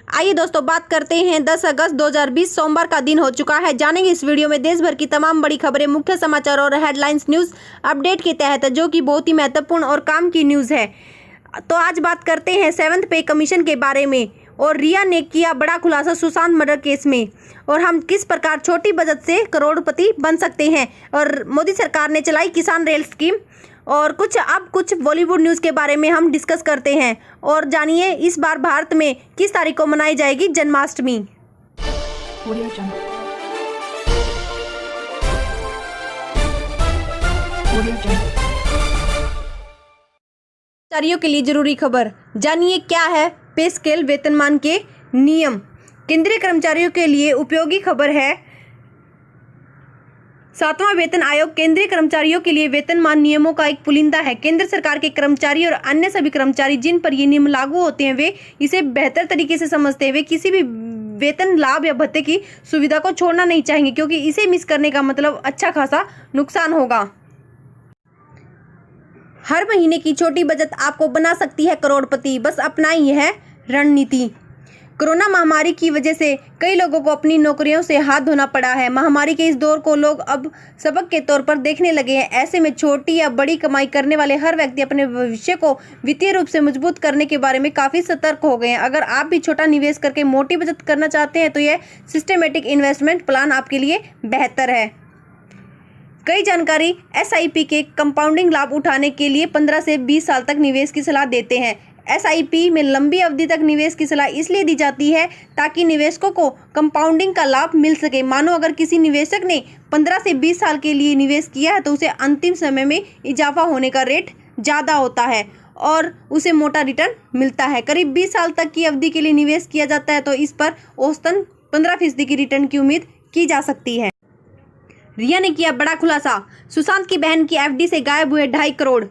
आइए दोस्तों बात करते हैं 10 अगस्त 2020 सोमवार का दिन हो चुका है। जानेंगे इस वीडियो में देश भर की तमाम बड़ी खबरें, मुख्य समाचार और हेडलाइंस न्यूज़ अपडेट के तहत, जो कि बहुत ही महत्वपूर्ण और काम की न्यूज़ है। तो आज बात करते हैं 7th पे कमीशन के बारे में और रिया ने किया बड़ा खुलासा सुशांत मर्डर केस में, और हम किस प्रकार छोटी बचत से करोड़पति बन सकते हैं, और मोदी सरकार ने चलाई किसान रेल स्कीम, और कुछ बॉलीवुड न्यूज़ के बारे में हम डिस्कस करते हैं। और जानिए इस बार भारत में किस तारीख को मनाई जाएगी जन्माष्टमी। कर्मचारियों के लिए जरूरी खबर, जानिए क्या है पे स्केल वेतनमान के नियम। केंद्रीय कर्मचारियों के लिए उपयोगी खबर है। 7वां वेतन आयोग केंद्रीय कर्मचारियों के लिए वेतनमान नियमों का एक पुलिंदा है। केंद्र सरकार के कर्मचारी और अन्य सभी कर्मचारी जिन पर ये नियम लागू होते हैं, वे इसे बेहतर तरीके से समझते हैं। वे किसी भी वेतन लाभ या भत्ते की सुविधा को छोड़ना नहीं चाहेंगे, क्योंकि इसे मिस करने का मतलब अच्छा खासा नुकसान होगा। हर महीने की छोटी बचत आपको बना सकती है करोड़पति, बस अपनाइए है रणनीति। कोरोना महामारी की वजह से कई लोगों को अपनी नौकरियों से हाथ धोना पड़ा है। महामारी के इस दौर को लोग अब सबक के तौर पर देखने लगे हैं। ऐसे में छोटी या बड़ी कमाई करने वाले हर व्यक्ति अपने भविष्य को वित्तीय रूप से मजबूत करने के बारे में काफ़ी सतर्क हो गए हैं। अगर आप भी छोटा निवेश करके मोटी बचत करना चाहते हैं, तो यह सिस्टमेटिक इन्वेस्टमेंट प्लान आपके लिए बेहतर है। कई जानकारी SIP के कंपाउंडिंग लाभ उठाने के लिए 15 से 20 साल तक निवेश की सलाह देते हैं। SIP में लंबी अवधि तक निवेश की सलाह इसलिए दी जाती है ताकि निवेशकों को कंपाउंडिंग का लाभ मिल सके। मानो अगर किसी निवेशक ने 15 से 20 साल के लिए निवेश किया है, तो उसे अंतिम समय में इजाफा होने का रेट ज़्यादा होता है और उसे मोटा रिटर्न मिलता है। करीब 20 साल तक की अवधि के लिए निवेश किया जाता है, तो इस पर औसतन 15% की रिटर्न की उम्मीद की जा सकती है। रिया ने किया बड़ा खुलासा, सुशांत की बहन की FD से गायब हुए 2.5 करोड़।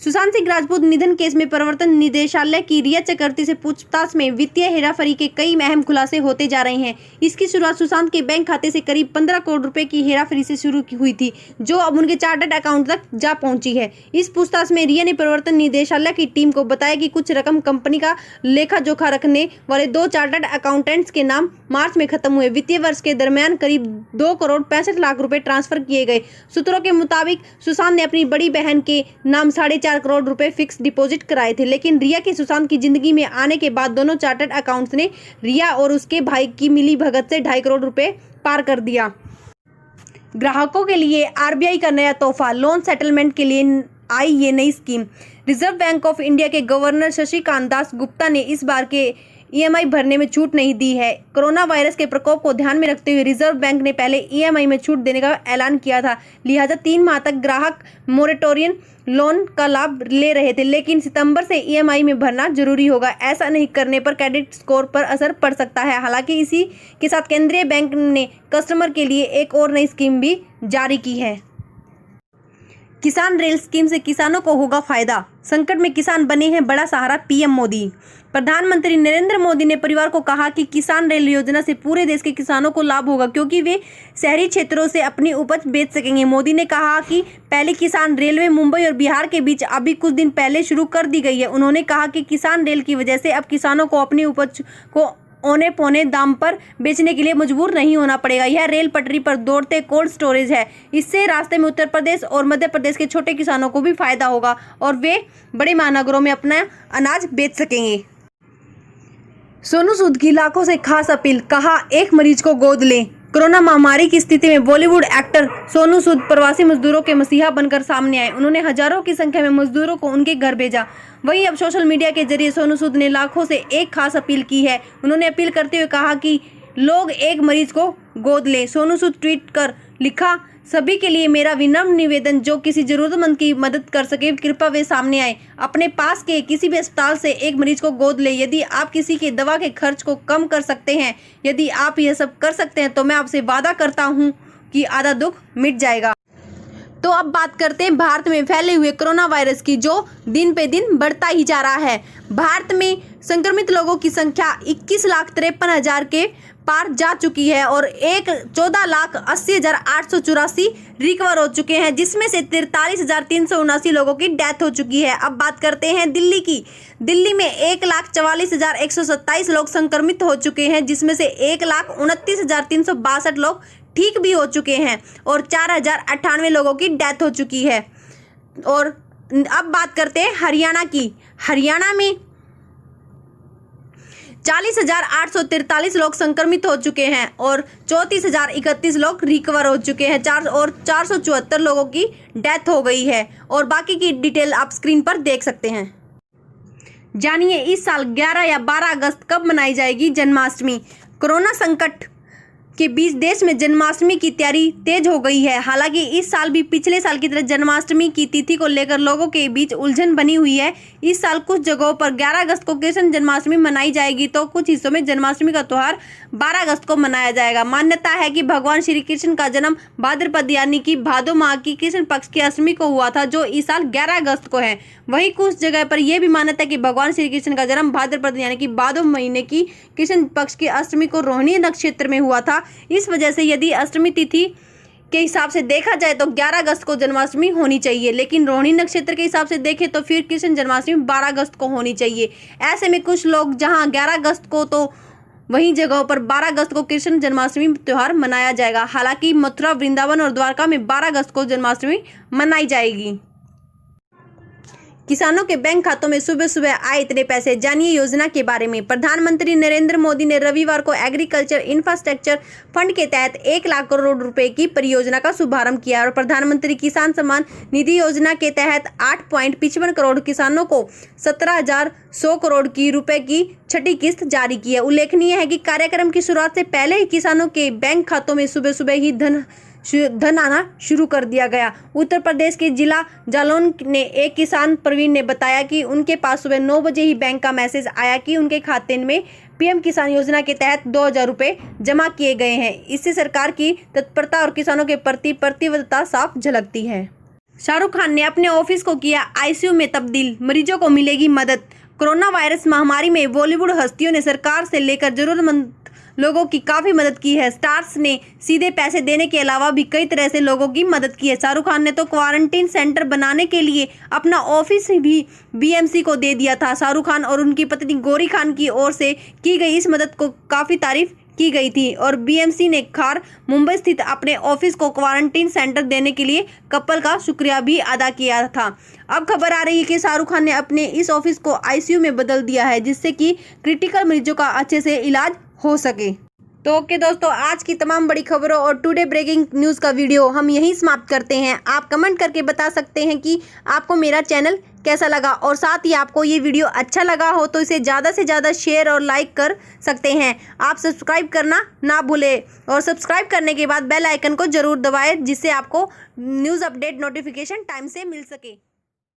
सुशांत सिंह राजपूत निधन केस में प्रवर्तन निदेशालय की रिया चक्रवर्ती से पूछताछ में वित्तीय हेराफेरी के कई अहम खुलासे होते जा रहे हैं। इसकी शुरुआत सुशांत के बैंक खाते से करीब 15 करोड़ रुपए की हेराफेरी से शुरू हुई थी, जो अब उनके चार्टर्ड अकाउंट तक जा पहुंची है। इस पूछताछ में रिया ने प्रवर्तन निदेशालय की टीम को बताया कि कुछ रकम कंपनी का लेखा जोखा रखने वाले 2 चार्टर्ड अकाउंटेंट्स के नाम मार्च में खत्म हुए वित्तीय वर्ष के दरमियान करीब 2 करोड़ 65 लाख रुपए ट्रांसफर किए गए। सूत्रों के मुताबिक सुशांत ने अपनी बड़ी बहन के नाम 4.5 करोड़ रुपए फिक्स डिपॉजिट कराए थे, लेकिन रिया के सुशांत की जिंदगी में आने के बाद दोनों चार्टर्ड अकाउंट्स ने रिया और उसके भाई की मिली भगत से 2.5 करोड़ रुपए पार कर दिया। ग्राहकों के लिए RBI का नया तोहफा, लोन सेटलमेंट के लिए आई ये नई scheme. Reserve bank of India के गवर्नर शशिकांत दास गुप्ता ने इस बार के EMI भरने में छूट नहीं दी है। कोरोना वायरस के प्रकोप को ध्यान में रखते हुए रिजर्व बैंक ने पहले EMI में छूट देने का ऐलान किया था, लिहाजा 3 माह तक ग्राहक मोरेटोरियम लोन का लाभ ले रहे थे, लेकिन सितंबर से EMI में भरना जरूरी होगा। ऐसा नहीं करने पर क्रेडिट स्कोर पर असर पड़ सकता है। हालांकि इसी के साथ केंद्रीय बैंक ने कस्टमर के लिए एक और नई स्कीम भी जारी की है। किसान रेल स्कीम से किसानों को होगा फायदा, संकट में किसान बने हैं बड़ा सहारा, PM मोदी। प्रधानमंत्री नरेंद्र मोदी ने परिवार को कहा कि किसान रेल योजना से पूरे देश के किसानों को लाभ होगा, क्योंकि वे शहरी क्षेत्रों से अपनी उपज बेच सकेंगे। मोदी ने कहा कि पहली किसान रेलवे मुंबई और बिहार के बीच अभी कुछ दिन पहले शुरू कर दी गई है। उन्होंने कहा कि किसान रेल की वजह से अब किसानों को अपनी उपज को औने पौने दाम पर बेचने के लिए मजबूर नहीं होना पड़ेगा। यह रेल पटरी पर दौड़ते कोल्ड स्टोरेज है। इससे रास्ते में उत्तर प्रदेश और मध्य प्रदेश के छोटे किसानों को भी फायदा होगा और वे बड़े महानगरों में अपना अनाज बेच सकेंगे। सोनू सूद की लाखों से खास अपील, कहा एक मरीज को गोद लें। कोरोना महामारी की स्थिति में बॉलीवुड एक्टर सोनू सूद प्रवासी मजदूरों के मसीहा बनकर सामने आए। उन्होंने हजारों की संख्या में मजदूरों को उनके घर भेजा। वहीं अब सोशल मीडिया के जरिए सोनू सूद ने लाखों से एक खास अपील की है। उन्होंने अपील करते हुए कहा कि लोग एक मरीज को गोद लें। सोनू सूद ट्वीट कर लिखा, सभी के लिए मेरा विनम्र निवेदन, जो किसी जरूरतमंद की मदद कर सके कृपया वे सामने आए। अपने पास के किसी भी अस्पताल से एक मरीज को गोद ले। यदि आप किसी के दवा के खर्च को कम कर सकते हैं, यदि आप यह सब कर सकते हैं, तो मैं आपसे वादा करता हूं कि आधा दुख मिट जाएगा। तो अब बात करते हैं भारत में फैले हुए कोरोना वायरस की, जो दिन पे दिन बढ़ता ही जा रहा है। भारत में संक्रमित लोगों की संख्या 21,53,000 के पार जा चुकी है और 14,80,884 रिकवर हो चुके हैं, जिसमें से 43,379 लोगों की डेथ हो चुकी है। अब बात करते हैं दिल्ली की। दिल्ली में 1,44,127 लोग संक्रमित हो चुके हैं, जिसमें से 1,29,362 लोग ठीक भी हो चुके हैं और 4,098 लोगों की डेथ हो चुकी है। और अब बात करते हैं हरियाणा की। हरियाणा में 40,843 लोग संक्रमित हो चुके हैं और 34,031 लोग रिकवर हो चुके हैं, 474 लोगों की डेथ हो गई है। और बाकी की डिटेल आप स्क्रीन पर देख सकते हैं। जानिए इस साल 11 या 12 अगस्त कब मनाई जाएगी जन्माष्टमी। कोरोना संकट के बीच देश में जन्माष्टमी की तैयारी तेज हो गई है। हालांकि इस साल भी पिछले साल की तरह जन्माष्टमी की तिथि को लेकर लोगों के बीच उलझन बनी हुई है। इस साल कुछ जगहों पर 11 अगस्त को कृष्ण जन्माष्टमी मनाई जाएगी, तो कुछ हिस्सों में जन्माष्टमी का त्योहार 12 अगस्त को मनाया जाएगा। मान्यता है कि भगवान श्री कृष्ण का जन्म भाद्रपद यानी कि भादो माह की कृष्ण पक्ष की अष्टमी को हुआ था, जो इस साल 11 अगस्त को है। वहीं कुछ जगह पर यह भी मान्यता है कि भगवान श्री कृष्ण का जन्म भाद्रपद यानी कि भादो महीने की कृष्ण पक्ष की अष्टमी को रोहिणी नक्षत्र में हुआ था। इस वजह से यदि अष्टमी तिथि के हिसाब से देखा जाए तो 11 अगस्त को जन्माष्टमी होनी चाहिए, लेकिन रोहिणी नक्षत्र के हिसाब से देखें तो फिर कृष्ण जन्माष्टमी 12 अगस्त को होनी चाहिए। ऐसे में कुछ लोग जहां 11 अगस्त को तो वहीं जगहों पर 12 अगस्त को कृष्ण जन्माष्टमी त्यौहार मनाया जाएगा। हालांकि मथुरा, वृंदावन और द्वारका में 12 अगस्त को जन्माष्टमी मनाई जाएगी। किसानों के बैंक खातों में सुबह सुबह आए इतने पैसे, जानिए योजना के बारे में। प्रधानमंत्री नरेंद्र मोदी ने रविवार को एग्रीकल्चर इंफ्रास्ट्रक्चर फंड के तहत 1 लाख करोड़ रुपए की परियोजना का शुभारंभ किया और प्रधानमंत्री किसान सम्मान निधि योजना के तहत 8.55 करोड़ किसानों को 17,100 करोड़ की रुपए की छठी किस्त जारी की है। उल्लेखनीय है कि कार्यक्रम की शुरुआत से पहले ही किसानों के बैंक खातों में सुबह सुबह ही धन आना शुरू कर दिया गया। उत्तर प्रदेश के जिला जालौन ने एक किसान प्रवीण ने बताया कि उनके पास सुबह 9 बजे ही बैंक का मैसेज आया कि उनके खाते में पीएम किसान योजना के तहत 2,000 रुपये जमा किए गए हैं। इससे सरकार की तत्परता और किसानों के प्रति प्रतिबद्धता साफ झलकती है। शाहरुख खान ने अपने ऑफिस को किया आईसीयू में तब्दील, मरीजों को मिलेगी मदद। कोरोना वायरस महामारी में बॉलीवुड हस्तियों ने सरकार से लेकर जरूरतमंद लोगों की काफी मदद की है। स्टार्स ने सीधे पैसे देने के अलावा भी कई तरह से लोगों की मदद की है। शाहरुख खान ने तो क्वारंटीन सेंटर बनाने के लिए अपना ऑफिस भी बीएमसी को दे दिया था। शाहरुख खान और उनकी पत्नी गौरी खान की ओर से की गई इस मदद को काफी तारीफ की गई थी और बीएमसी ने खार मुंबई स्थित अपने ऑफिस को क्वारंटीन सेंटर देने के लिए कपल का शुक्रिया भी अदा किया था। अब खबर आ रही है कि शाहरुख खान ने अपने इस ऑफिस को आईसीयू में बदल दिया है, जिससे कि क्रिटिकल मरीजों का अच्छे से इलाज हो सके। तो ओके दोस्तों, आज की तमाम बड़ी खबरों और टुडे ब्रेकिंग न्यूज़ का वीडियो हम यहीं समाप्त करते हैं। आप कमेंट करके बता सकते हैं कि आपको मेरा चैनल कैसा लगा और साथ ही आपको ये वीडियो अच्छा लगा हो तो इसे ज़्यादा से ज़्यादा शेयर और लाइक कर सकते हैं। आप सब्सक्राइब करना ना भूलें और सब्सक्राइब करने के बाद बेल आइकन को ज़रूर दबाएं, जिससे आपको न्यूज़ अपडेट नोटिफिकेशन टाइम से मिल सके।